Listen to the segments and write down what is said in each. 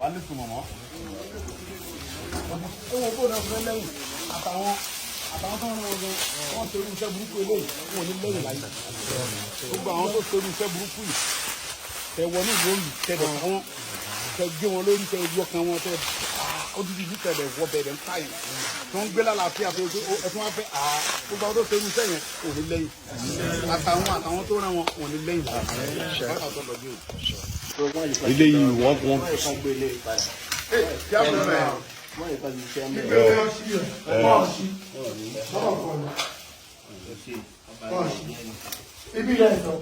alẹ́ tó mọ̀mọ́. Owó kó náà fẹ́ lẹ́yìn àtàwọn tó ń rán ogun wọ́n torí iṣẹ́ burúkú eléyìí wọn ní lẹ́yìn láyé. Gbogbo àwọn tó torí iṣẹ́ burúkú yìí tẹ wọ ní ìlú tẹ̀dẹ̀ wọn tẹ gbé wọn lórí tẹ yọ kan wọn tẹ odidi yìí tẹ̀dẹ̀ wọ bẹ̀rẹ̀ ń ká yìí tí wọ́n gbé lálàáfíà tó ẹtún wá fẹ́ gbogbo àwọn tó torí iṣẹ́ yẹn wọn ní lẹ́yìn àtàwọn tó rán wọn wọn ní lẹ́yìn láyé. Eléyìí wọ́n ibi yẹn lọ.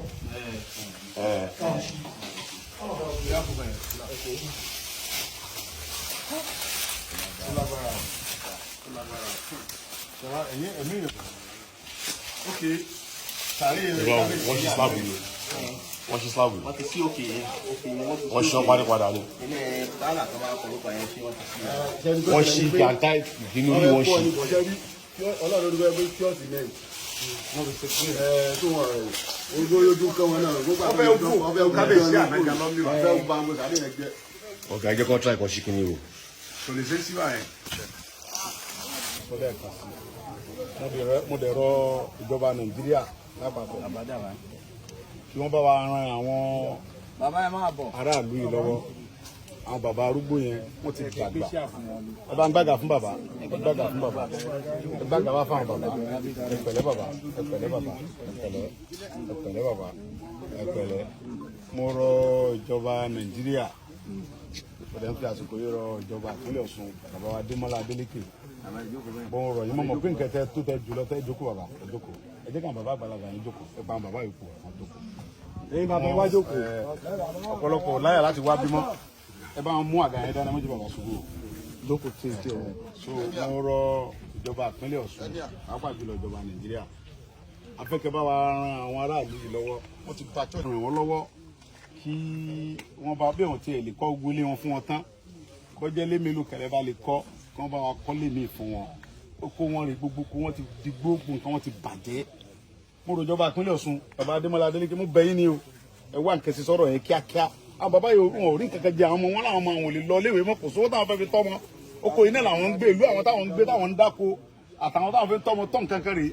wọ́n ṣe slab yìí. Wọ́n ṣe slab yìí. Wọ́n ṣe ọ̀pá nípadà ni. Wọ́n ṣe gbàǹtà ìdínú ní wọ́n ṣe. Ọlọ́run ló gbé kíọ́sì náà. Wọ́n fi ṣe tó wọ́n rẹ̀ ogóyójú kan wọn náà gbogbo àwọn ọbẹ̀ òkú kábíyèsí àmẹ́gà lọ́mí wà fẹ́ gba àwọn sàdé yẹn jẹ́. Ọ̀gá ẹjẹ́ kan tíra ìkọ́ sí kí ni o. Kò lè ṣe sí báyẹn. Mo dẹ̀ rọ ìjọba Nàìjíríà lápapọ̀ kí wọ́n bá wa ran àwọn aráàlú yìí lọ́wọ́. Àwọn bàbá arúgbó yẹn wọ́n ti dàgbà. Ẹ bá ń gbàgà fún bàbá. Ẹ gbàgà fún bàbá. Ẹ gbàgà wá fáwọn bàbá. Ẹ pẹ̀lẹ́ bàbá. Ẹ pẹ̀lẹ́ bàbá. Ẹ pẹ̀lẹ́. Ẹ pẹ̀lẹ́ bàbá. Ẹ pẹ̀lẹ́. Mo rọ ìjọba Nàìjíríà. Ọ̀dẹ̀ ń fi àsìkò yìí rọ ìjọba ìpínlẹ̀ Ọ̀ṣun. Bàbá wa Adémọ́lá Adélékè. Mo rọ yín mọ̀ pé nǹkan tẹ tó tẹ jùlọ tẹ jókòó bàbá. Ẹ jókòó. Ẹ jẹ́ káwọn bàbá àgbàlagbà yín jókòó. Ẹ pa àwọn bàbá yòókù wọn jókòó. Ẹ̀yin bàbá wá jókòó. Ọ̀pọ̀lọpọ̀ láyà láti wá bímọ. Ẹ bá wọn mú àga yẹn dáná méjì bàbá ṣubú lóko tí ì tí ò so mo rọ ìjọba ìpínlẹ̀ Ọ̀ṣun pàápàá jùlọ ìjọba Nàìjíríà afẹ́kẹ́ bá wa ran àwọn aráàlú yìí lọ́wọ́ wọ́n ti ta church ràn wọ́n lọ́wọ́ kí wọ́n bá bẹ́ẹ̀ wọ́n ti lè kọ́ gbólé wọn fún wọn tán kọjá lé mélòó kẹrẹ bá lè kọ́ kí wọ́n bá wa kọ́ lé mi fún wọn ó kó wọn rè gbogbo kó wọ́n ti di gbogbo nǹkan wọn ti bàjẹ́ mo rọ ìjọba ìpínlẹ̀ Ọ̀ṣun bàbá Adémọ́lá Adélékè mo bẹ̀ yín ni o ẹ wá nǹkan sí sọ̀rọ̀ yẹn kíákíá àwọn bàbá yìí wọn ò rí nǹkan kan jẹ àwọn ọmọ wọn làwọn ọmọ àwọn ò lè lọ léwé mọ kò sówó táwọn fẹ́ fi tọ́ wọn oko iná làwọn ń gbé ìlú àwọn táwọn ń gbé táwọn ń dáko àtàwọn táwọn fẹ́ tọ́ wọn tọ́ nǹkan kan rèé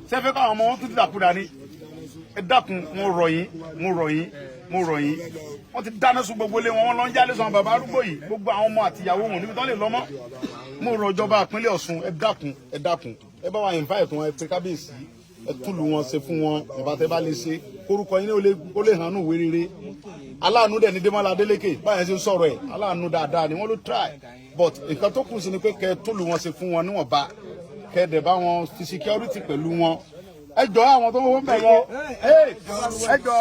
sẹ́fẹ́ káwọn ọmọ wọn tún ti dàkúdà ni ẹ dákun mo rọ̀ yín wọ́n ti dáná sun gbogbo ilé wọn lọ ń jálé sọ bàbá arúgbó yìí gbogbo àwọn ọmọ àtìyàwó wọn níbi tó lè lọ mọ́ mo rọ̀ ìjọba ìpínlẹ̀ Ọ̀ṣun ẹ dákun ẹ bá wa invite wọn ẹ pé kábíyèsí ẹ túlù wọn ṣe fún wọn ìbátẹ bá lè ṣe kórúkọ yín ó lè hàn ní ìwé rere aláàánú dẹ̀ ní Démọ́lá Adélékè báyẹn ṣe ń sọ̀rọ̀ ẹ̀ aláàánú dáadáa ni wọ́n ló try but nǹkan tó kù sí ni pé kẹ́ ẹ túlù wọn ṣe fún wọn níwọ̀nba kẹ́ ẹ dẹ̀ bá wọn fi security pẹ̀lú wọn ẹ jọ àwọn tó ń wọ́n bẹ̀ yẹn ẹ jọ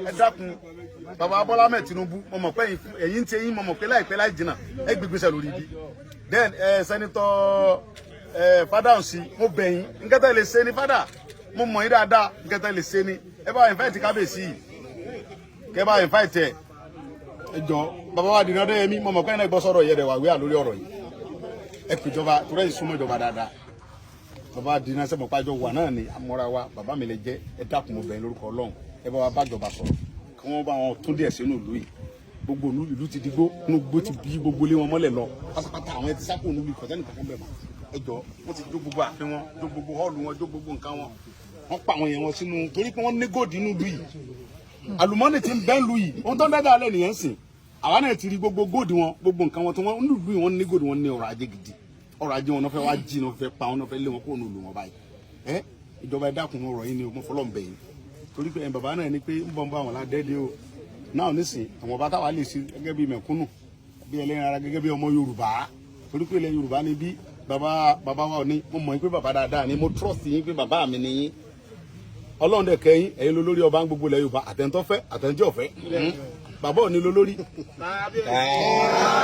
ẹ dákun bàbá Bọ́lá Ahmed Tinubu mo mọ̀ pé ẹ̀yin ti ẹ̀yin mo mọ̀ pé láìpẹ́ láì jìnnà ẹ gbégbèsè lórí ibi then Senator Fádáhùnsí mo bẹ̀ yín nǹkan tẹ́ lè ṣe ni fádà mo mọ̀ yín dáadáa nǹkan tẹ́ lè ṣe ni ẹ bá invite kábíyèsí yìí kẹ́ bá invite ẹ jọ bàbá wa dìnnà Adéyẹmí mo mọ̀ pé ẹ̀ gbọ́ sọ̀rọ̀ yẹ rẹ̀ wà wíyà lórí ọ̀rọ̀ yìí ẹ pè ìjọba torí ẹ̀ súnmọ́ ìjọba dáadáa bàbá dìnnà sẹ́mọ̀ pàjọ wà náà ni amọ́ra wa bàbá mi lè jẹ́ ẹ dákun mo bẹ̀ lórúkọ Ọlọ́run ẹ bá wa bá ìjọba sọ̀rọ̀ kí wọ́n bá wọn tún díẹ̀ sínú ìlú yìí gbogbo ìlú ti digbó inú gbó ti bí gbogbo ilé wọn mọ́lẹ̀ lọ pátápátá àwọn ẹ ti sápò nílùú ìkọ̀tẹ́ nìkan kan bẹ̀ mọ́ ẹ jọ wọ́n ti jó gbogbo ààfin wọn jó gbogbo họ́ọ̀lù wọn jó gbogbo nǹkan wọn wọ́n pa àwọn yẹn wọn sínú torí pé wọ́n ní góòdì inú ìlú yìí àlùmọ́nì ti ń bẹ́ ìlú yìí wọ́n tó ń dáadáa alẹ́ nìyẹn sìn àwa náà ti rí gbogbo góòdì wọn gbogbo nǹkan wọn tó wọn nínú ìlú yìí wọ́n ní góòdì wọn ní ọrọ̀ ajé gidi ọrọ̀ ajé wọn náà fẹ́ wá jí náà fẹ́ pa wọn náà fẹ́ lé wọn kó nù lù wọn báyìí ìjọba ẹ dákun ọ̀rọ̀ yìí ni mo fọlọ́ ń bẹ̀ yín torí pé bàbá náà ní pé ń bọ̀ ń bọ̀ àwọn aládẹ́ẹ́dẹ́ o náà nísìn àwọn bàtà wà lè ṣe gẹ́gẹ́ bí mẹ̀kúnnù bí ẹlẹ́yin ara gẹ́gẹ́ bí ọmọ Yorùbá torí pé ilẹ̀ Yorùbá ni bí bàbá wa ní mo mọ̀ yín pé bàbá dáadáa ni mo trust yín pé bàbá mi ni yín Ọlọ́run dẹ̀ kẹ́yìn ẹ̀yin ló lórí ọba ń gbogbo ilẹ̀ Yorùbá àtẹ̀ntọ́fẹ́ àtẹ̀ntẹ́ ọ̀fẹ́ bàbá ò ní ló lórí.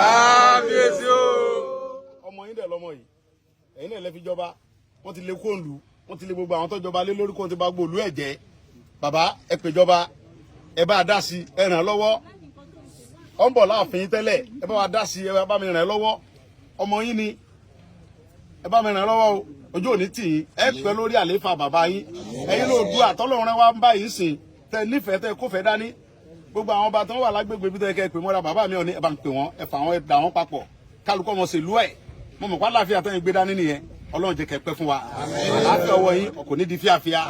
kábíyèsí o. ọmọ yín dẹ̀ lọ́mọ yìí ẹ̀yin náà lẹ fi jọba wọ́n ti lé kóńlù wọ́n ti lé gbogbo àwọn tó jọba lé lórí kó ti bá gbòòlù ẹ̀ jẹ́ bàbá ẹ pè jọba ẹ bá dá sí ẹ ràn lọ́wọ́ ọ ń bọ̀ láàfin tẹ́lẹ̀ ẹ bá wa dá sí ẹ bá mi ràn lọ́wọ́ ọmọ yín ni ẹ bá mi ràn lọ́wọ́ o ojú òní tì yín ẹ pẹ́ lórí àlééfà bàbá yín ẹ̀yin ló dúró àtọ́lọ́run rẹ wá ń bá yín sìn tẹ nífẹ̀ẹ́ tẹ kófẹ́ dání gbogbo àwọn ọba tó wà lágbègbè bí tẹ́kẹ́ pé mọ́ra bàbá mi ò ní ẹ bá ń pè wọ́n ẹ fà wọ́n dà wọ́n papọ̀ kálukọ́ wọn ṣèlú ẹ̀ mo mọ̀ pálá àfíà tẹ́yìn gbé dání nìyẹn Ọlọ́run jẹ́ kẹ́pẹ́ fún wa àlàáfíà ọwọ́ yín kò ní di fíàfíà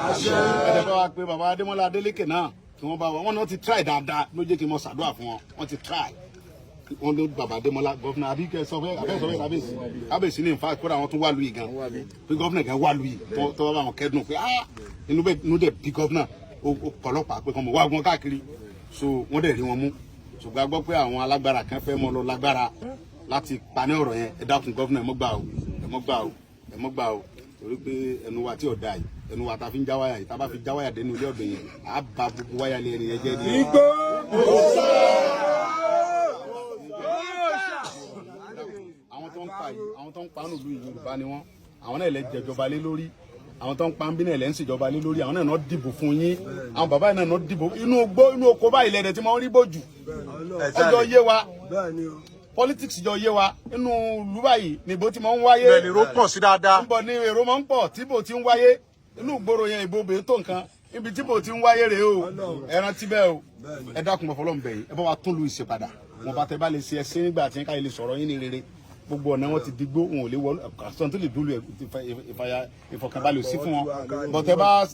ẹ̀dẹ̀ bá wa pé bàbá Adémọ́lá Adélékè náà kí wọ́n bá wọn náà ti try dáadáa ló jẹ́ kí n mọ ṣàdúrà fún wọn wọ́n ti try wọn ló bàbá Adémọ́lá gọ́fìnà àbíkẹ́ sọfẹ́ kábíyèsí ní nfa kódà wọn tún wà lùyìí gan pé gọ́fìnà gan wà lùyìí tó bá wọn kẹ́dùn pé inú dẹ̀ bí gọ́fìnà ọlọ́pàá pé kọ́mọ wá wọn káàkiri so wọ́n dẹ̀ rí wọn mú ṣùgbọ́n a gbọ́ pé àwọn alágbára kan fẹ́ mọ́ lọ lágbára láti paní ọ̀rọ̀ yẹn ẹ dákun gọ́fìnà ẹ mọ́ gbà o torí pé ẹnu wa tí ò da yìí ẹnu wa ta fi ń já wáyà yìí tá a bá fi já wáyà dénú ilé ọ̀dọ̀ yẹn à á ba gbogbo wáyà lé ẹni yẹn jẹ́ ni. àwọn tó ń pa yìí àwọn tó ń pa nílùú yìí Yorùbá ni wọ́n àwọn náà lè jẹjọba lé lórí àwọn tó ń pa ń bí náà lè ń ṣèjọba lé lórí àwọn náà dìbò fún yín àwọn bàbá yìí náà dìbò inú oko báyìí lẹ́dẹ̀ tí wọ́n rí bòjù ọjọ́ yé wa politics jọ yé wa inú ìlú báyìí níbo tí mo ń wáyé bẹ́ẹ̀ ni èrò pọ̀ sí dáadáa níbo ni èrò máa ń pọ̀ tíbo tí ń wáyé inú ìgboro yẹn ìbò bèé tó nǹkan ibi tíbo tí ń wáyé rèé o ẹ rántí bẹ́ẹ̀ o ẹ dákun mọ́ fọlọ́n bẹ̀ yìí ẹ bá wa tún lu ìṣe padà wọn bá tẹ bá lè ṣe ẹsẹ nígbà tí ká lè sọ̀rọ̀ yín ní rere gbogbo ọ̀nà wọn ti digbó wọn ò lè wọlé àṣọ tó lè dúró ìfọ̀kànbalẹ̀ sí fún wọn bọ̀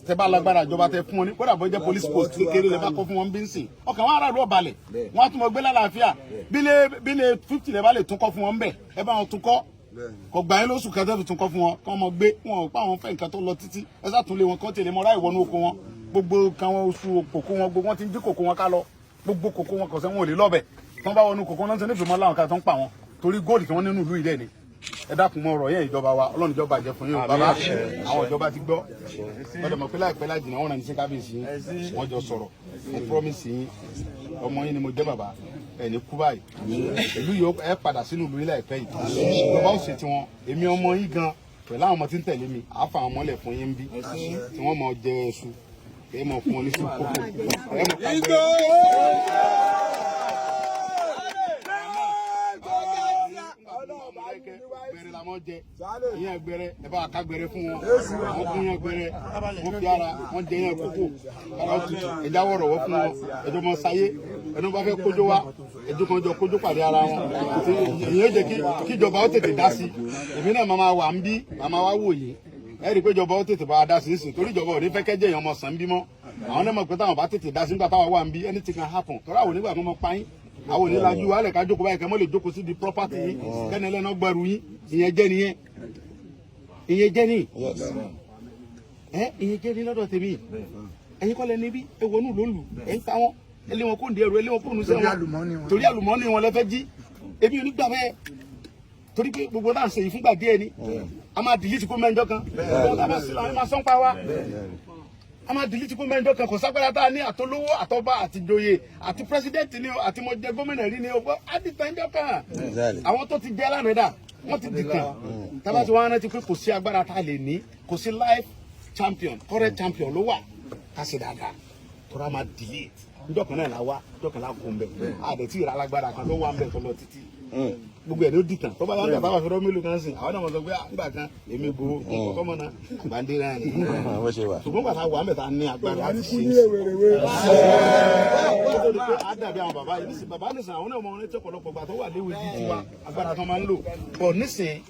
tẹ bá lágbára ìjọba tẹ fún wọn ní kódà bọ́ jẹ́ police post kékeré lè bá kọ́ fún wọn bí ń sìn ọkàn wọn aráàlú ọ̀balẹ̀ wọn á tún mọ gbé lálàáfíà bílẹ̀ 50 lè bá lè tún kọ́ fún wọn bẹ̀ ẹ bá wọn tún kọ́ kò gbà yín lóṣù kẹtẹ́ fi tún kọ́ fún wọn kọ́ mọ gbé wọn ò pa àwọn fẹ́ nǹkan tó lọ títí ẹ sá tún lé wọn kọ́ tẹ̀lé mọ́ ráì wọnú oko wọn gbogbo kan wọn oṣù kòkó wọn gbogbo wọn ti ń dín kòkó wọn ká lọ gbogbo kòkó wọn kọ̀ọ̀sẹ́ wọn ò lè lọ́bẹ̀ tí wọ́n bá wọnú kòkó náà ń sọ nífẹ̀ẹ́ mọ́ láwọn kan tó ń pa wọn torí góòlù tí wọ́n nínú ìlú ilẹ̀ ni ẹ dákun mọ́ ọ̀rọ̀ yẹn ìjọba wa Ọlọ́run ìjọba jẹ́ fún yín o bàbá àwọn ìjọba ti gbọ́ wọ́n dẹ̀ mọ̀ pé láìpẹ́ láì jìnnà wọ́n náà ní sí kábíyèsí yín wọ́n jọ sọ̀rọ̀ mo promise yín ọmọ yín ni mo jẹ́ bàbá ẹ̀ ní kú báyìí ìlú yìí ẹ padà sínú ìlú yín láìpẹ́ yìí ìjọba ó ṣe tiwọn èmi ọmọ yín gan pẹ̀lú àwọn ọmọ tí ń tẹ̀lé mi àá fà wọn mọ́lẹ̀ fún yín bí tí wọ́n mọ̀ jẹ ẹṣu ẹ mọ̀ fún wọn ní sùn kókó ẹ mọ̀ ká gbẹrẹ la mọ jẹ ìyẹn gbẹrẹ ẹ bá ká gbẹrẹ fún wọn wọn kún yẹn gbẹrẹ wọn fi ara wọn jẹ yẹn kókó ara tutù ẹja wọrọ wọ fún wọn ẹjọ mọ sáyé ẹnu bá fẹ́ kójó wa ẹjọ kan jọ kójó pàdé ara wọn ìyẹn jẹ kíjọba ó tètè dá sí èmi náà máa wà ń bí máa wá wò yìí ẹ rí i pé ìjọba ó tètè bá a dá sí nísìnyí torí ìjọba ò ní fẹ́ kẹ́jẹ́ èèyàn ọmọ sàn ń bímọ àwọn náà mọ̀ pé táwọn bá tètè dá sí nígbà táwọn wà ń bí anything can happen tọ́lá àwọn onígbà kan mọ pa yín àwọn onílàjú alẹ ká jókòó báyìí kẹ mọ lè jókòó sí di property yìí kẹne ẹlẹnà gbẹrù yín ìyẹn jẹ nìyẹn ìyẹn jẹ ní ìyẹn jẹ ní lọ́dọ̀ tèmi ẹ̀yin kọlẹ níbí ewonú ló ń lù ẹ ń ta wọn ẹlẹ wọn kò ń di ẹrù ẹlẹ wọn kò ń sẹ wọn torí àlùmọ́ọ́nì wọn lẹ fẹ́ jí ebi onígbà bẹ́ẹ̀ torí pé gbogbo náà ṣe yìí fúngbà díẹ̀ ni a máa dìlítì kó mẹ́jọ kan a máa sọ́n pa wa a máa dìlítì kó mẹ́jọ kan kò sápẹ́lá tá a ní àtolówó àtọba àti joyè àti pírẹsidẹ́ǹtì ni o àti mo jẹ gómìnà rí ni o á di tẹ́jọ́ kan àwọn tó ti jẹ́ lánàá dà wọ́n ti dìtàn tábà tí wọ́n rántí pé kò sí agbára tá a lè ní kò sí life champion current champion ló wà ká ṣe dáadáa tó rà máa delete njọ́ kan náà la wá njọ́ kan la kó mbẹ́ àdètí ìrà alágbára kan ló wà mbẹ́ tó lọ títí gbogbo ẹ̀ ló dìtàn tó bá yà ń bẹ̀ táwọn afẹ́rọ́ mélòó kan sìn àwọn náà mọ̀ sọ pé nígbà kan èmi gbowó kọ́kọ́ mọ̀ náà gbàndé náà ni ṣùgbọ́n bàtà wà mẹ́ta ní agbára láti ṣe é àdàbí àwọn bàbá yìí bàbá nìsín àwọn náà mọ̀ ọ́n ní tẹ́kọ̀lọpọ̀ gbà tó wà léwu ìdí tiwa agbára tó máa ń lò bọ̀ nísìn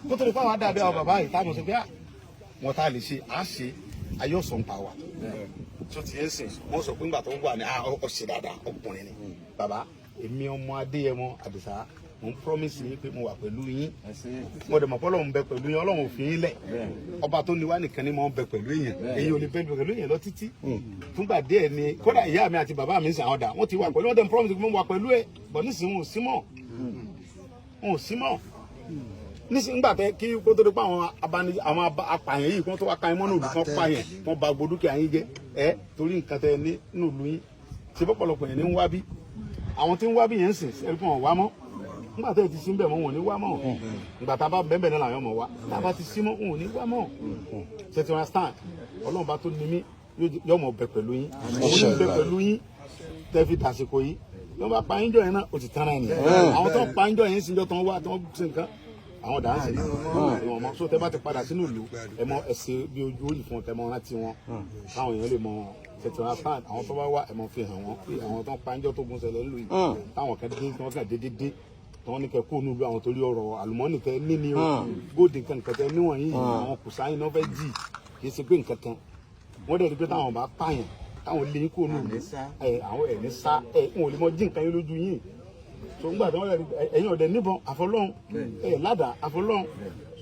kó tó lè fáwọn àdàbí àwọn bàbá yìí táwọn sọ pé wọn tá a lè ṣe à ṣe ayọ̀sọ̀ ń pa wa tó ti ẹ̀ sìn wọ́n sọ pé ńgbà tó ń wà ní ọ̀ṣẹ̀ dáadáa ọkùnrin ni bàbá èmi ọmọ Adéyẹmọ Àdìsá mo ń promise yín pé mo wà pẹ̀lú yín mo dẹ̀ mọ̀ pé Ọlọ́run bẹ pẹ̀lú yín Ọlọ́run ò fi yín lẹ̀ ọba tó ní wá nìkan ni mo ń bẹ pẹ̀lú èèyàn èyí ò lè bẹ pẹ̀lú èèyàn lọ títí fúngbà díẹ̀ ni kódà ìyá mi àti bàbá mi ń sàn àwọn dà wọ́n ti wà pẹ̀lú wọ́n dẹ̀ ń promise pé mo wà pẹ̀lú ẹ̀ bọ̀ nísìnyí wọn ò sí mọ́ nísìnyí gbà tẹ kí kó tó di pa àwọn apààyàn yìí kó tó wá ka ẹ mọ́ ní òdù kan pààyàn wọ́n ba gbogbo dúkìá yín jẹ́ ẹ torí nǹkan tẹ ní ìlú yín ṣe pọ̀pọ̀lọpọ̀ yẹn ní ń wá bí àwọn tí ń wá bí yẹn ń sìn ẹ̀rí fún wọn wá mọ́ nígbà tó ti sí ń bẹ̀ mọ́ wọn ò ní wá mọ́ nígbà tá a bá bẹ́ẹ̀ náà làwọn ọmọ wa tá a bá ti sí mọ́ wọn ò ní wá mọ́ ṣe ti wọn stand Ọlọ́run bá tó ní mí yóò mọ̀ bẹ pẹ̀lú yín òun ní bẹ pẹ̀lú yín tẹ́ fi dàsìkò yìí tó bá pa yín jọ yẹn náà ó ti tán náà nìyẹn àwọn tó ń pa yín jọ yẹn síjọ́ tó ń wá tó ń ṣe nǹkan àwọn dàá sí ìwọ̀n mọ́ so tẹ́ bá ti padà sínú ìlú ẹ mọ ẹsẹ̀ bí ojú òyì fún ọ tẹ́ mọ rántí wọn káwọn èèyàn lè mọ tẹ̀tẹ̀ àwọn tó bá wà ẹ̀ mọ̀ fi hàn wọ́n pé àwọn tó ń pa ẹjọ́ tó gun ṣẹlẹ̀ ńlò yìí táwọn kan dé tí wọ́n kàn dédé tọ́wọ́n ní kẹ́ kó nílùú àwọn torí ọ̀rọ̀ àlùmọ́ọ́nì tẹ níní o góòdì nǹkan tẹ níwọ̀n yìí àwọn kò sáyìn náà fẹ́ jì kì í ṣe pé nǹkan kan wọ́n dẹ̀ rí pé táwọn bá pààyàn táwọn lé kó nílùú àwọn ẹ̀ ní sá wọn ò lè mọ jí nǹkan yín lójú yín tó ń gbà tí wọ́n rẹ̀ ẹ̀yìn ọ̀dẹ̀ níbọn àfọlọ́hún ládàá àfọlọ́hún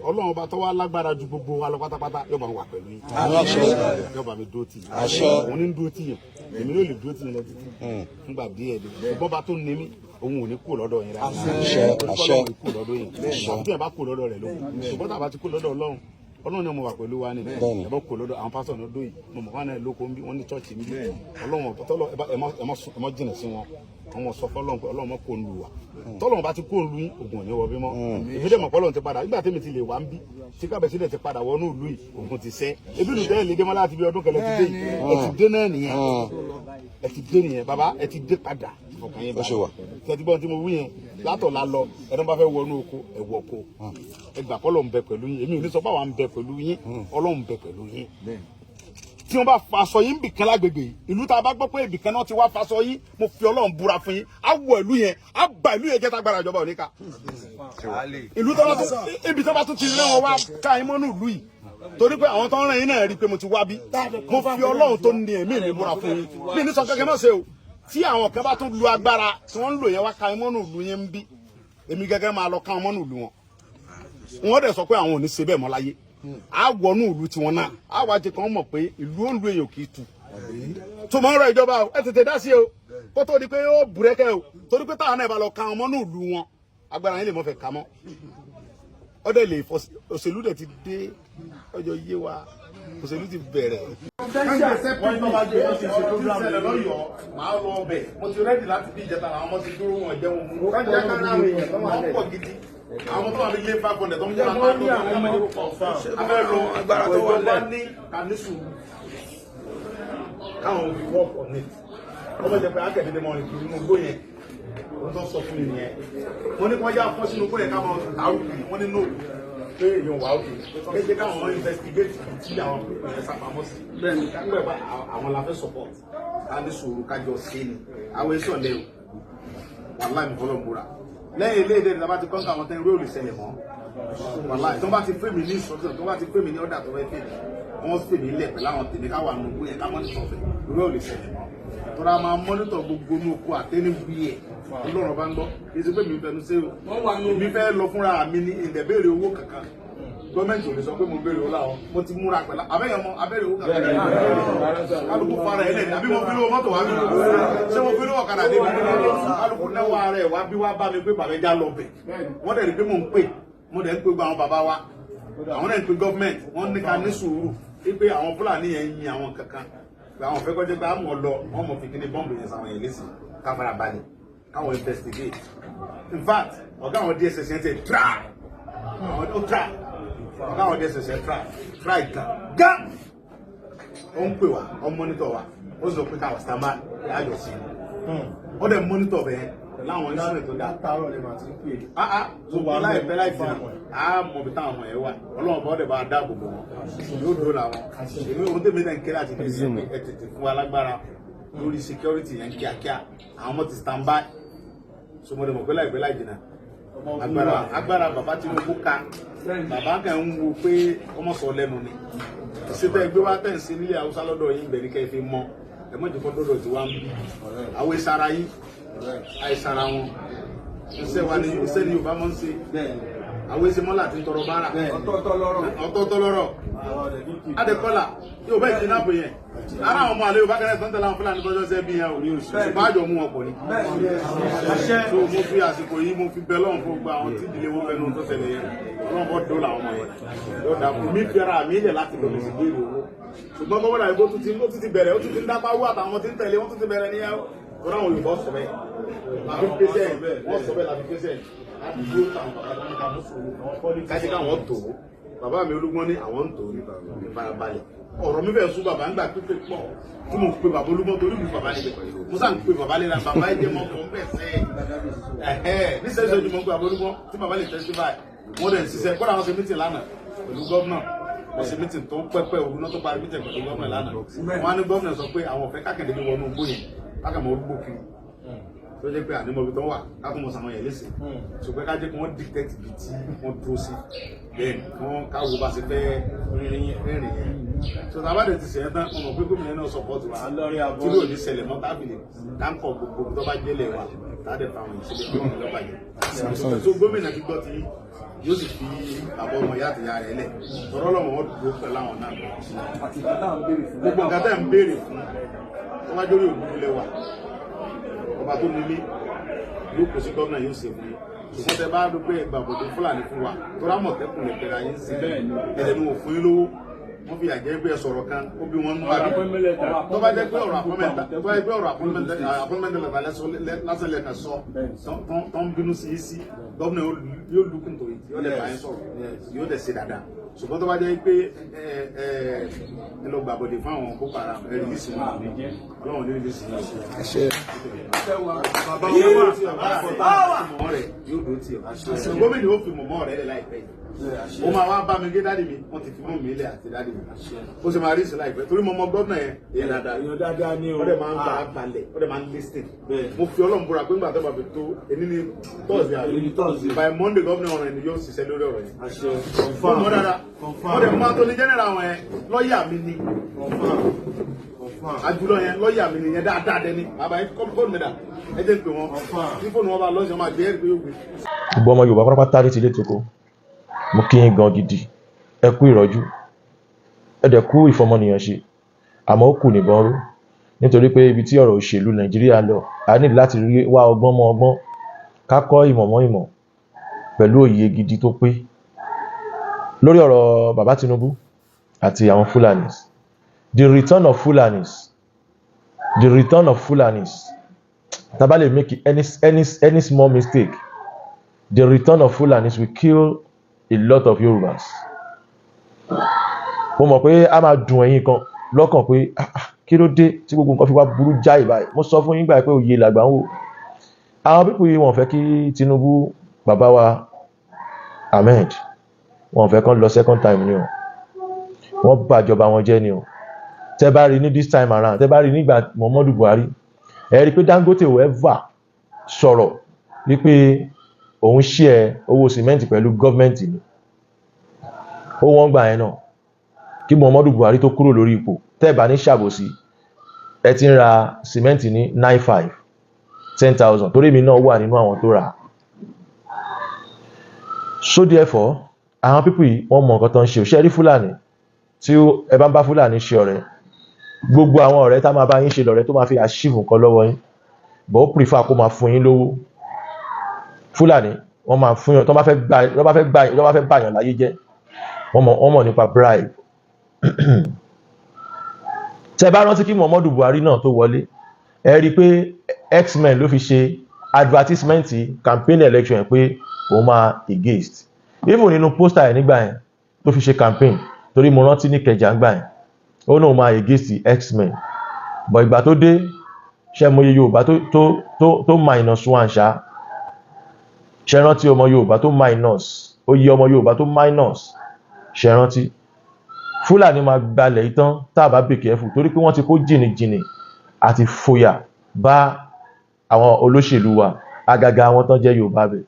ọlọ́run ọba tó wá lágbára ju gbogbo wa lọ pátápátá yóò bá wà pẹ̀lú yín yóò bá mi dúró tì yín òun ní dúró tì yín èmi ló lè dúró tì yín lọ títí fúngbà díẹ̀ dé ìbọn bá tó ní mí òun ò ní kú lọ́dọ̀ yín rárá ọlọ́run kú lọ́dọ̀ yín àbí ẹ̀ bá kú lọ́dọ̀ rẹ̀ lókun ṣùgbọ́n tá a bá ti kú lọ́dọ̀ ọlọ́run ni mo wà pẹ̀lú wa ni ẹ bá kú lọ́dọ̀ àwọn pásítọ̀ náà dóyè mo mọ̀ wọn náà lóko ń bí wọ́n ní chọ́ọ̀chì ń bí ọlọ́run ọ̀tọ́lọ́ ẹ mọ́ jìnà sí wọn àwọn sọ fọlọ́n pé ọlọ́run kò ń lu wa tọ́lọ́run bá ti kó ń lu yín ògùn ò ní wọ bí mọ́ ìfídẹ́ mọ̀ pọ́lọ́run ti padà nígbà tẹ́mi ti lè wá ń bí tí kábẹ̀sílẹ̀ ti padà wọnú ìlú yìí ògùn ti sẹ́ ebi lù bẹ́ẹ̀ lè dé mọ́ láti bí ọdún kẹlẹ́ ti dé yìí ẹ ti dé náà nìyẹn ẹ ti dé nìyẹn bàbá ẹ ti dé padà ọkàn yín bá tẹ́tí bọ́n tí mo wí yẹn látọ̀ la lọ ẹni bá fẹ́ wọnú oko ẹ wọ oko ẹ gbà kọ́lọ̀ ń bẹ pẹ̀lú yín èmi ò ní sọ pé àwa ń bẹ pẹ̀lú yín ọlọ́run ń bẹ pẹ̀lú yín tí wọ́n bá faṣọ yín bìkan lágbègbè yìí ìlú tá a bá gbọ́ pé ibìkan náà ti wá faṣọ yín mo fi ọlọ́run búra fún yín á wọ ìlú yẹn á bà ìlú yẹn jẹ́ tágbára ìjọba òníkà ìlú tó bá tún ibi tó bá tún ti rẹ́ wọn wá ká yín mọ́nú ìlú yìí torí pé àwọn tó ń rìn yín náà rí i pé mo ti wá bí mo fi ọlọ́run tó ní ẹ̀mí mi búra fún yín bí ní sọ kẹ́kẹ́ náà ṣe o tí àwọn kan bá tún lu agbára tí wọ́n ń lò yẹn wá ká yín mọ́nú ìlú yẹn ń bí èmi gẹ́gẹ́ máa lọ ká wọn mọ́nú ìlú wọn wọ́n dẹ̀ sọ pé àwọn ò ní ṣe bẹ́ẹ̀ mọ́ láyé a wọnú ìlú tiwọn náà a wá jẹ kàn mọ̀ pé ìlú òǹdó èèyàn kì í tu tó máa ń rọ ìjọba ẹ tètè dá sí o kó tó di pé ó bùrẹ́kẹ́ o torí pé táwọn náà bá lọ ka ọmọ náà ìlú wọn agbára yín lè mọ́ fẹ́ ka mọ́ ọdẹ lè fọ òṣèlú dẹ̀ ti dé ọjọ́ yé wa òṣèlú ti bẹ̀rẹ̀. wọ́n ní bá jẹ́ ọ̀sẹ̀ ṣe programme lọ́yọ̀ọ́ máa lọ ọbẹ̀ mo ti rẹ́dì láti bí ìjẹta àwọn ọmọ ti dúró wọn jẹun mú wọ́n pọ̀ gidi àwọn tó wà ní ilé 500 tó ń jẹ́ àwọn ní àwọn ọmọ abẹ́ lọ agbára tó wà lẹ́ ní kàníṣù káwọn òbí wọ́pọ̀ ní ọmọ jẹ́ pé akẹ́dẹ́dẹ́ mọ́ ní kìí mú gbó yẹn wọ́n tó sọ fún mi nìyẹn wọ́n ní kí wọ́n já fọ́ sínú gbó yẹn káwọn àrùkù wọ́n ní nóò pé èèyàn wà òkè kéde káwọn ọmọ investigate tí àwọn pípọ̀ yẹn sápamọ́ sí bẹ́ẹ̀ni kápẹ́ bá àwọn la fẹ́ support kàníṣù kájọ sí ni àwọn èso lẹ́wọ̀ wàláì mi fọlọ́ múra lẹ́yìn ilé ìdẹ́rẹ́ bá ti kọ́ńtà àwọn tẹ́ irú ò lè ṣẹlẹ̀ mọ́ wàláì tó bá ti pè mí ní instruction tó bá ti pè mí ní ọ̀dà tó fẹ́ fèmí wọ́n sì fèmí lẹ̀ pẹ̀lú àwọn tèmi káwà nù owó yẹn ká mọ́nítọ̀ fẹ́ irú ò lè ṣẹlẹ̀ mọ́ tó rà máa mọ́nítọ̀ gbogbo ní oko àtẹ́ni wí ẹ̀ ọlọ́run bá ń gbọ́ kì í ṣe pé mi fẹnu ṣe o mi fẹ́ lọ fúnra mi ní ìdẹ̀bẹ̀rẹ̀ owó kankan gọ́ọ̀mẹ̀ntì ò lè sọ pé mo béèrè owó láwọn mo ti múra pẹ̀lú abẹ́yẹmọ abẹ́rẹ́ owó kankan kálukú fara ẹ̀ lẹ́ni àbí mo fi lówó mọ́tò wá bí ṣé mo fi lówó ọ̀kadà dé mi kálukú náwó ara ẹ̀ wá bí wá bá mi pé bàbá ẹja lọ bẹ̀ wọ́n dẹ̀ rí pé mò ń pè mo dẹ̀ ń pè gba àwọn bàbá wa àwọn náà ń pè gọ́ọ̀mẹ̀ntì wọ́n ní ká ní sùúrù pé àwọn Fúlàní yẹn yin àwọn kankan àwọn fẹ́ kọjá pé àmọ́ lọ wọ́n mọ̀ fi kíní bọ́ǹbù yẹn sáwọn yẹn lẹ́sìn káfara balẹ̀ káwọn investigate in fact ọ̀gá àwọn DSS yẹn ti try àwọn ó try ọ̀gá àwọn DSS yẹn try gan ó ń pè wá ó ń monitor wa ó sọ pé káwọn stand by láàjọ sí i ó dẹ̀ monitor bẹ́ẹ̀ láwọn instrument tó dáa tààrọ̀ lè máa ti ń pè so wọ́n láìpẹ́ láìpẹ́ á mọ̀ bí táwọn ọmọ yẹn wà ọlọ́run bọ́ dẹ̀ bá dáàbò bò wọn yóò dúró làwọn èmi ò tẹ̀mí náà ń kéré àti kéré ẹ tètè fún wa lágbára lórí security yẹn kíákíá àwọn ọmọ ti stand by so mo dẹ̀ mọ̀ pé láìpẹ́ láì jìnnà agbára bàbá Tinubu ká bàbá kan ń wo pé ọmọ sọ lẹ́nu ni ìṣètò ẹgbẹ́ wa tẹ̀ ń sí nílé Haúsá lọ́dọ̀ yín bẹ̀rẹ̀ kẹ́ fi mọ́ ẹ mọ̀ jẹ́ kó dọ́dọ̀ tí wá ń bí àwọn ìsara yín àìsàrà wọn iṣẹ́ wa ni iṣẹ́ ni Yorùbá mọ́ ń ṣe àwọn èsì mọ́lá ti ń tọrọ bára ọ̀tọ̀ọ̀tọ̀ lọ́rọ̀ adẹ́kọ́lá yóò bẹ́ẹ̀ ti náà pè yẹn ara àwọn ọmọ àlẹ́ Yorùbá kẹrẹ́ tó ń tẹ̀lé àwọn Fúlàní tọ́jọ́ sẹ́ bí yẹn ò ṣùgbọ́n àjọ mú wọn pọ̀ ní. tó mo fi àsìkò yìí mo fi bẹ lọ́run fún gba àwọn tí ìdílé wọn fẹnu tó ṣẹlẹ̀ yẹn Ọlọ́run bọ́ dó làwọn ọmọ yẹn yóò dà fún mi fẹ́ra mi lẹ̀ láti lọ sí béèrè owó ṣùgbọ́n gbọ́dọ̀ dàbí bó tún ti bẹ̀rẹ̀ ó tún ti ń dápá wú àtàwọn tí ń tẹ̀lé wọ́n tún ti bẹ̀rẹ̀ níyẹn wọ́n àwọn Yorùbá sọ bẹ́ẹ̀ láti pèsè wọ́n sọ bẹ́ẹ̀ láti pèsè láti dúró táwọn bàbá mi kájí káwọn tó bàbá mi Olúgbọ́n ní àwọn ń tó ní ìfarabalẹ̀ ọ̀rọ̀ mi fẹ́ sún bàbá ńgbà pípé pọ̀ tí mo pe bàbá Olúgbọ́n torí mi bàbá nílé mo sá ń pe bàbá lẹ́la bàbá ẹ̀jẹ̀ mọ́ fún bẹ́ẹ̀ sẹ́ níṣẹ́ ìṣẹ́jú mọ́ pe bàbá Olúgbọ́n tí bàbá lè testify wọ́n dẹ̀ ń ṣiṣẹ́ kọ́ra wọn ṣe mítìn lánàá pẹ̀lú gọ́vnà wọ́n ṣe mítìn tó pẹ́pẹ́ òru náà tó parí mítìn pẹ̀lú gómìnà lánàá wọ́n á ní gómìnà sọ pé àwọn ọ̀fẹ́ kákẹ́ndé ló wọnú igbó yẹn kákàmọ́ orúgbó kiri tó jẹ́ pé ànímọ̀bí tó wà kákùnmọ̀ sàmọ́ yẹn léṣe ṣùgbọ́n ká jẹ́ kí wọ́n dictate ibi tí wọ́n dúró sí bẹ́ẹ̀ ni wọ́n káwọ́ bá ṣe fẹ́ rìnrìn yẹn so tàbádẹ́ ti ṣẹ̀yẹ́ tán ọmọ pé gómìnà náà support wa tí ló ní ṣẹlẹ̀ mọ́ tábìlì táǹkọ̀ gbogbo tó bá jẹ́lẹ̀ wa tádẹ̀ fáwọn ìṣẹ̀lẹ̀ tó ń lọ́ba yẹn so gómìnà ti gbọ́ ti yóò sì fi àbọ̀ ọmọ ìyá àtìyá rẹ̀ lẹ̀ tọ́rọ́ lọ́mọ wọn dúró pẹ̀lú àwọn náà gbogbo nǹkan tẹ́ ń béèrè fún tó bá jórí òdúdú lẹ́wà ọba tó nílé yóò kó sí gómìnà yóò ṣe fún yín ṣùgbọ́n tẹ bá rí pé ẹgbà bòdò fúlàní fún wa tó rámọ̀ tẹ́kùn lè pẹ̀lú ayé sí ẹ̀dẹ̀ ni wò fún yín lówó wọ́n fi àjẹ́ pé sọ̀rọ̀ kan ó bí wọ́n ń bá bí tó bá jẹ́ pé ọ̀rọ̀ àpọ́nmẹ́ntà lásán lẹ́ka sọ tó ń bínú sí sí gómìnà yóò lùkùn tó yóò lè bá yín sọ̀rọ̀ yóò dẹ̀ ṣe dáadáa ṣùgbọ́n tó bá jẹ́ pé ẹ lọ gbàbọ̀dé fún àwọn Boko Haram ẹ rí sí wọn ọlọ́run ní rí sí wọn. bàbá wọn wà tí ọmọ rẹ yóò dó tí ọ gómìnà ó fi mọ̀mọ́ rẹ lẹ̀ láìpẹ́ yìí ó máa wá bá mi gé dáàdì mi wọ́n ti fi mọ́ mi lẹ̀ àti dáàdì mi ó sì máa rí sí láìpẹ́ torí mọ́mọ́ gómìnà yẹn èyí dáadáa ni ó dẹ̀ máa ń bá a balẹ̀ ó dẹ̀ máa ń listen mo fi Ọlọ́run búra pé nígbà tó bá fi tó ẹni ní Thursday by Monday gómìnà ọ̀rọ̀ ẹni yóò ṣiṣẹ́ lórí ọ̀rọ̀ yẹn mọ́ dáadáa ó dẹ̀ máa tó ní general àwọn ẹ̀ lọ́ọ̀yà mi ni àjùlọ yẹn lọ́ọ̀yà mi nìyẹn dáadáa dẹni bàbá yẹn fóònù mi dà ẹ jẹ́ ń pè wọ́n tí fóònù wọn bá lọ́ọ̀ṣẹ̀ máa gbé ẹ̀rí pé yóò gbé. gbogbo ọmọ Yorùbá pátápátá ti lé toko mo kí yín gan gidi ẹ kú ìrọ́jú ẹ dẹ̀ kú ìfọmọnìyàn ṣe àmọ́ ó kù níbọn ró nítorí pé ibi tí ọ̀rọ̀ òṣèlú Nàìjíríà lọ a ní láti rí wá ọgbọ́n mọ́ ọgbọ́n ká kọ́ ìmọ̀ mọ́ ìmọ̀ pẹ̀lú òye gidi tó pé lórí ọ̀rọ̀ bàbá Tinubu àti àwọn Fulanis. The return of Fulanis. Tabale make any small mistake. The return of Fulanis will kill a lot of Yorubas. Mo mọ̀ pé a máa dùn ẹ̀yin kan lọ́kàn pé kí ló dé tí gbogbo nǹkan fi wá burú jáì báyìí. Mo sọ fún yín gbà pé òye làgbà ń wò. Àwọn pípò yìí wọ́n fẹ́ kí Tinubu bàbá wa Ahmed wọ́n fẹ́ kán lọ second time ni o. Wọ́n bàjọba wọn jẹ́ ni o. Tẹ́ bá rí ní this time around, tẹ́ bá rí nígbà Muhammadu Buhari, ẹ rí pé Dangote ò ever sọ̀rọ̀ wípé òun share owó sìmẹ́ǹtì pẹ̀lú gọ́ọ̀mẹ́ǹtì ni. Ó wọ́n gbà yẹn náà kí Muhammadu Buhari tó kúrò lórí ipò tẹ́ bá ní ṣàbòsí ẹ ti ń ra sìmẹ́ǹtì ní 9,500 10,000 torí mi náà wà nínú àwọn tó rà. So therefore àwọn people yìí wọ́n mọ nǹkan tó ń ṣe òṣèré Fúlàní tí ẹ bá ń bá Fúlàní ṣe ọ̀rẹ́ gbogbo àwọn ọ̀rẹ́ tá máa bá yín ṣe lọ́rẹ́ tó máa fi achieve nǹkan lọ́wọ́ yín but ó prefer kó máa fún yín lówó. Fúlàní wọ́n máa fún yín tó bá fẹ́ bàyàn láyé jẹ́ wọ́n mọ̀ nípa bribe. Tẹ́ bá rántí kí Muhammadu Buhari náà tó wọlé ẹ rí pé X-Men ló fi ṣe advertisement campaign election pé òun máa against even nínú poster ẹ̀ nígbà yẹn tó fi ṣe campaign torí mo rántí ní Ìkẹjà ńgbà yẹn ó náà máa against X-Men but ìgbà tó dé ṣe mọ iye Yorùbá tó -1 ṣá ṣe rántí ọmọ Yorùbá tó minus ó yí ọmọ Yorùbá tó minus ṣe rántí. Fúlàní máa gbalẹ̀ ìtàn tá a bá be careful torí pé wọ́n ti kó jìnnìjìnnì àti fòyà bá àwọn olóṣèlú wa àgàgà àwọn tán jẹ́ Yorùbá bẹ̀.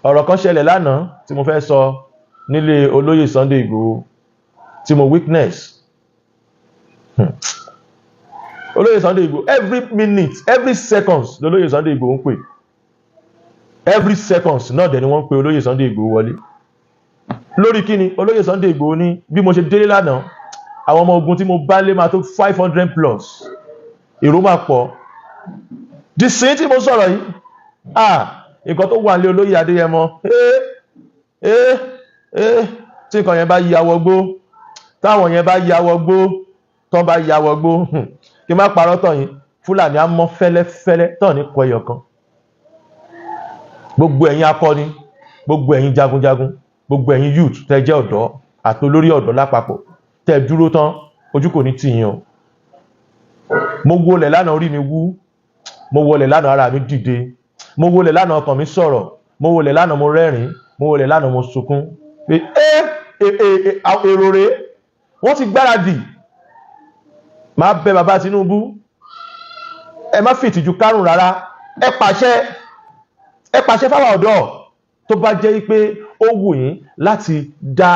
Ọ̀rọ̀ kan ṣẹlẹ̀ lánàá tí mo fẹ́ sọ nílé olóyè Sunday Igboho tí mo witness. Olóyè Sunday Igboho every minute every seconds lolóyè Sunday Igboho ń pè every seconds náà dẹ̀ ni wọ́n ń pè olóyè Sunday Igboho wọlé. Lórí kíni olóyè Sunday Igboho ní bí mo ṣe délé lánàá àwọn ọmọ ogun tí mo bá lé máa tó 500 plus èrò máa pọ̀. Di sin tí mo sọ̀rọ̀ yìí nǹkan tó wà nílé olóyè Adéyẹmọ tí nǹkan yẹn bá yàwọ̀ gbó táwọn yẹn bá yàwọ̀ gbó tán bá yàwọ̀ gbó kí má parọ́ tàn yín Fúlàní á mọ́ fẹ́lẹ́fẹ́lẹ́ tàn ní kọ ẹyọ kan. Gbogbo ẹ̀yin akọni gbogbo ẹ̀yin jagunjagun gbogbo ẹ̀yin youth tẹ́ jẹ́ ọ̀dọ́ àti olórí ọ̀dọ́ lápapọ̀ tẹ́ dúró tán ojú kò ní tì yín o. Mo wọlẹ̀ lánàá orí mi wú mo wọlẹ̀ lánàá ara mi dìde mo wọlẹ̀ lánàá ọkàn mi sọ̀rọ̀ mo wọlẹ̀ lánàá mo rẹ́rìn mo wọlẹ̀ lánàá mo sunkún pé èrò rẹ̀ wọ́n ti gbáradì. Máa bẹ̀ bàbá Tinubu, ẹ má fi ìtìjú kárùn rárá, ẹ pàṣẹ fáwọn ọ̀dọ́ tó bá jẹ́ pé ó wù yín láti dá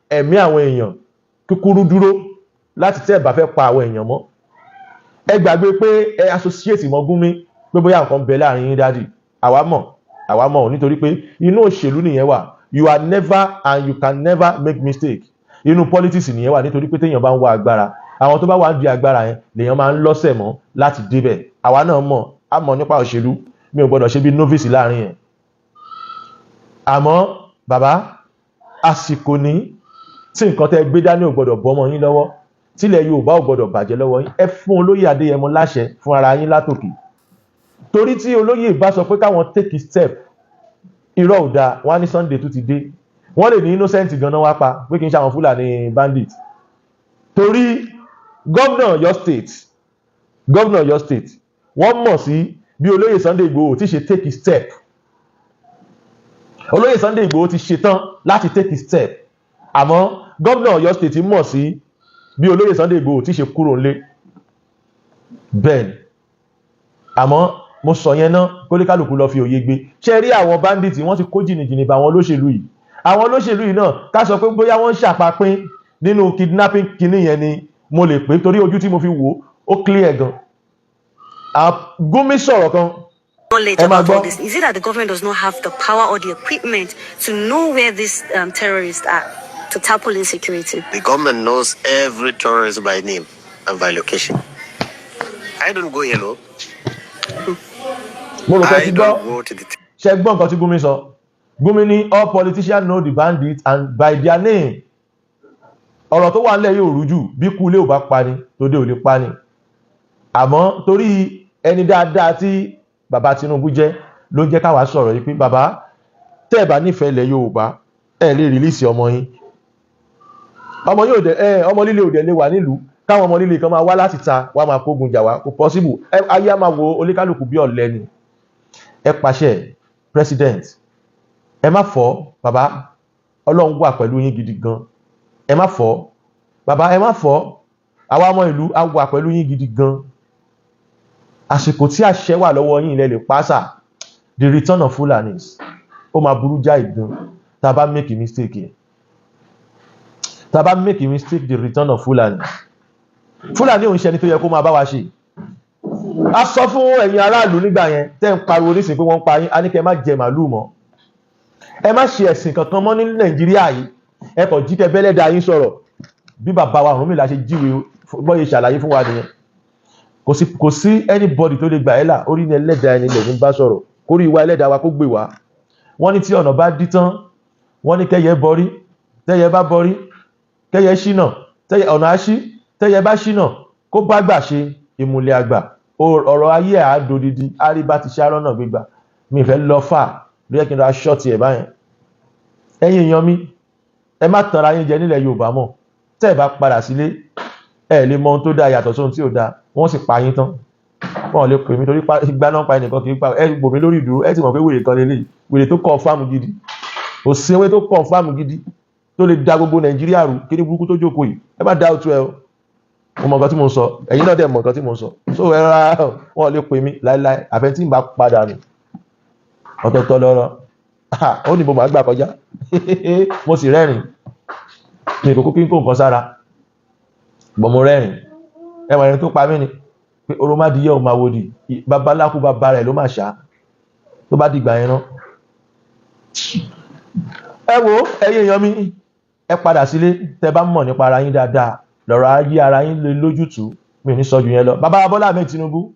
ẹ̀mí àwọn èèyàn kúkúrú dúró láti tẹ́ ẹ bá fẹ́ pa àwọn èèyàn mọ́. Ẹ gbàgbé pé ẹ associate mọ́ Gumi pé bóyá nǹkan bẹ láàrin yín dádì. Àwa mọ̀ nítorí pé inú òṣèlú nìyẹn wà. You are never and you can never make mistake. Inú politics nìyẹn wà nítorí pé téèyàn bá ń wá agbára, àwọn tó bá wà ń di agbára yẹn lèèyàn máa ń lọ́sẹ̀ mọ́ láti débẹ̀. Àwa náà mọ̀ nípa òṣèlú, mi ò gbọ́dọ̀ ṣe bí novice láàrin yẹn. Àmọ́ bàbá, àsìkò ní tí nǹkan tẹ́ gbé dání ò gbọ́dọ̀ bọ́mọ yín lọ́wọ́, tílẹ̀ Yorùbá ò gbọ́dọ̀ bàjẹ́ lọ́wọ́ yín. Ẹ fún olóyè Adéyẹmọ láṣẹ fún ara yín látòkè. Torí tí olóyè bá sọ pé káwọn take a step, irọ́ ò dáa, wọ́n á ní Sunday tó ti dé. Wọ́n lè ní innocent gan-an wá pa pé kí n ṣe àwọn Fúlàní bandit. Torí gómìnà Ọ̀yọ́ state wọ́n mọ̀ sí bí olóyè Sunday Igboho ti ṣe take a step. Olóyè Sunday Igboho ti ṣetán láti take a step. Àmọ́ gómìnà Ọ̀yọ́ state mọ̀ sí bí olóyè Sunday Igboho ti ṣe kúrò nílé. Bẹ́ẹ̀ ni. Àmọ́ mo sọ yẹn náà kó lè kálukú lọ fi òye gbé. Ṣé rí àwọn bandits wọ́n ti kó jìnnìjìnnì bá àwọn olóṣèlú yìí. Àwọn olóṣèlú yìí náà ká sọ pé bóyá wọ́n ń ṣàpapín nínú kidnapping kìíní yẹn ni mo lè pè torí ojú tí mo fi wò ó clear gan. Gumi sọ̀rọ̀ kan. Is it that the government does not have the power or the equipment to know where these terrorists are to tackle insecurity? The government knows every terrorist by name and by location. I don't go yellow. Mo rò pé ti gbọ́ ṣe gbọ́ nǹkan tí Gumi sọ. Gumi ní all politicians know the bandits and by their name. Ọ̀rọ̀ tó wà nílẹ̀ yóò rújú bí kú ilé ò bá pani tòde ò lè pani. Àmọ́ torí ẹni dáadáa tí bàbá Tinubu jẹ́ ló ń jẹ́ káwa sọ̀rọ̀ yìí pé bàbá tẹ́ ẹ bá nífẹ̀ẹ́ ilẹ̀ Yorùbá ẹ lè rìlíìsì ọmọ yín. Ọmọ líle òde lè wà nílùú káwọn ọmọ líle kan máa wá láti ta wá máa kógun jà wá kò possible. Ayé á máa wo oníkálùkù bí ọ̀lẹ ni. Ẹ pàṣẹ president, ẹ má fọ́ bàbá, Ọlọ́run wà pẹ̀lú yín gidi gan. Ẹ má fọ́ bàbá, ẹ má fọ́, àwa ọmọ ìlú á wà pẹ̀lú yín gidi gan. Àsìkò tí àṣẹ wà lọ́wọ́ yín ilẹ̀ lè pàṣà. The return of Fulanis ó máa burú jáì gan tá a bá make a mistake yẹn. Tá a bá make a mistake the return of Fulani. Fulani òun ṣe ẹni tó yẹ kó máa bá wa ṣe. A sọ fún ẹ̀yin aráàlú nígbà yẹn tẹ́ ń pariwo nísìnyí pé wọ́n ń pa yín, a ní kẹ́ ẹ má jẹ màálù mọ́. Ẹ má ṣe ẹ̀sìn kankan mọ́ ní Nàìjíríà yìí. Ẹ kàn jí kẹ́ bẹ́lẹ̀ dá yín sọ̀rọ̀. Bí bàbá wa Ọ̀rúnmìlà ṣe jíwe bọ́yé ṣàlàyé fún wa nìyẹn. Kò sí anybody tó lè gbà ẹ́ là, orí ni ẹlẹ́dàá ẹni lẹ̀ ní bá sọ̀rọ̀. Kórí ìwà ẹlẹ́dàá wa kó gbé wa. Wọ́n ní tí ọ̀nà bá dí tán, wọ́n ní kẹ́yẹ borí, tẹ́yẹ bá borí, kẹ́yẹ ṣínà, ọ̀nà á ṣí, tẹ́yẹ bá ṣínà, kó bá gbà ṣe ìmùlẹ̀ àgbà. Ọ̀rọ̀ ayé àádọ́dídí, àríbá ti ṣá lọ́nà gbígbà. Mi fẹ́ lọ fà lóyẹ kí n ra ṣọ́ọ̀tì ẹ̀ báyẹn. Ẹ̀yin èèyàn mi, ẹ má tanra yín jẹ nílẹ̀ Yorùbá mọ́. Tẹ́ ẹ bá padà sílé, ẹ lè mọ ohun tó dáa yàtọ̀ sóhun tí ò dáa. Wọ́n sì pa yín tán. Wọ́n lè pè mí torí gbá náà pa ẹnìkan kì í pa ẹ gbò mí lórí ìdúró. Ẹ ti mọ̀ pé wèrè kan lélẹ̀, wèrè tó kọ̀ fáàmù gidi. Òsínwé tó kọ̀ fáàmù gidi tó lè da gbogbo Nàìjíríà rú kí ní burúkú tó jókòó yìí. Ẹ má dá òtún ẹ o. Mo mọ̀ nǹkan tí mo ń sọ, ẹ̀yin náà dẹ̀ mọ̀ nǹkan tí mo ń sọ. So ẹ ra wọ́n lè pè mí láíláí àfẹ́ tí ń bá padà nù. Ọ̀tọ̀ọ̀tọ̀ lọ́rọ̀. Ó ní mo máa gbà kọjá. Mo sì rẹ́rìn. Mi kò kí n kó nǹkan sára. Bọ̀ mo rẹ́rìn. Ẹ mọ̀ ẹni tó pa mí ni pé oromádìyẹ ò máa wòdì. Babaláku bàbá rẹ̀ ló máa ṣá. Tó bá dìgbà yẹn náà. Ẹ wo ẹ̀yin èèyàn mi, ẹ padà sílé tẹ́ bá mọ̀ nípa ara yín dáadáa. Lọ́rọ̀ ayé ara yín lè lójútùú, mi ò ní sọ jù yẹn lọ. Bàbá Bọ́lá Ahmed Tinubu,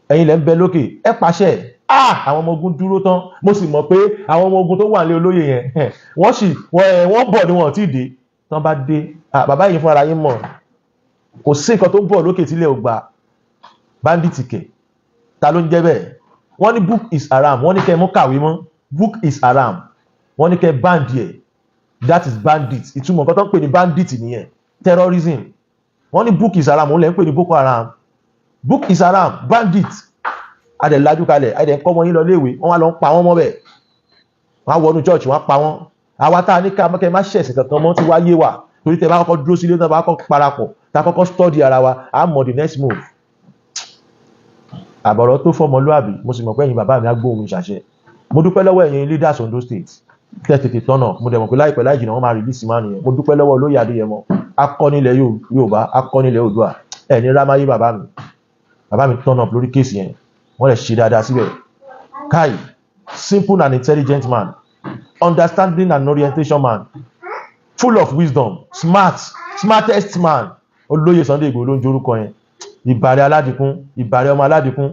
ẹ̀yin lẹ ń bẹ lókè, ẹ pàṣẹ. Àwọn ọmọ ogun dúró tán, mo sì mọ̀ pé àwọn ọmọ ogun tó wà nílé olóyè yẹn, wọ́n bọ̀ ni wọ́n ti dé. Tán bá dé, bàbá yìí fún ara yín mọ̀, kò sí nǹkan tó ń bọ̀ lókè tílẹ̀ ò gbà. Bandit kẹ̀, ta ló ń jẹ́ bẹ́ẹ̀? Wọ́n ní book is haram, wọ́n ní kẹ́ mú kàwé mọ́. Book is haram, wọ́n ní kẹ́ band yẹ. That is bandit. Ìtumọ̀ nǹkan tó ń pè ní bandit nìyẹn. Terrorism. Wọ́n ní book is haram, wọ́n lè ń pè ní Boko Haram. Book is haram, bandit. Adẹ̀ lajú kalẹ̀, adẹ̀ ń kọ́ ọmọ yín lọ léèwé, wọ́n wá lọ ń pa wọ́n mọ́ bẹ̀. Wọ́n á wọnú church, wọ́n á pa wọ́n. àwa tá a ní ká má ṣẹ̀sìn kankan mọ́ tí wáyé wà torí tẹ bá kọ́kọ́ dúró sílé náà bá kọ́kọ́ parapọ̀ tá a kọ́kọ́ study ara wa á mọ̀ the next move. àbọ̀rọ̀ tó fọmọlúàbí mo sì mọ̀ pé ẹ̀yin bàbá mi á gbóhùn ṣàṣẹ. mo dúpẹ́ lọ́wọ́ ẹ̀yin leaders Ondo State tẹ́ tètè tọ́nà mo dẹ̀ mọ̀ pé láìpẹ́ láì jìnnà wọ́n máa release máa nìyẹn. mo dúpẹ́ lọ́wọ́ olóyè Adéyẹmọ akọ́nilẹ̀ Yorùbá akọ́nilẹ̀ Oòduà ẹ̀ ní rámáyé bàbá mi turn up lórí kéèsì yẹn wọ́n lè ṣe dáadáa síbẹ̀. Kai simple and intelligent man, understanding and orientation man, full of wisdom, smartest man. Olóyè Sunday Igboho ló ń jorúkọ yẹn. Ìbàrẹ̀ Aládìkún, ìbàrẹ̀ ọmọ Aládìkún.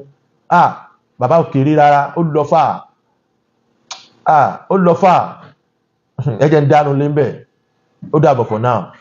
Bàbá òkèrè rárá, ó lọ fà. Ẹ jẹ́ ń dánu lé ń bẹ̀. Ó dàbọ̀ for now.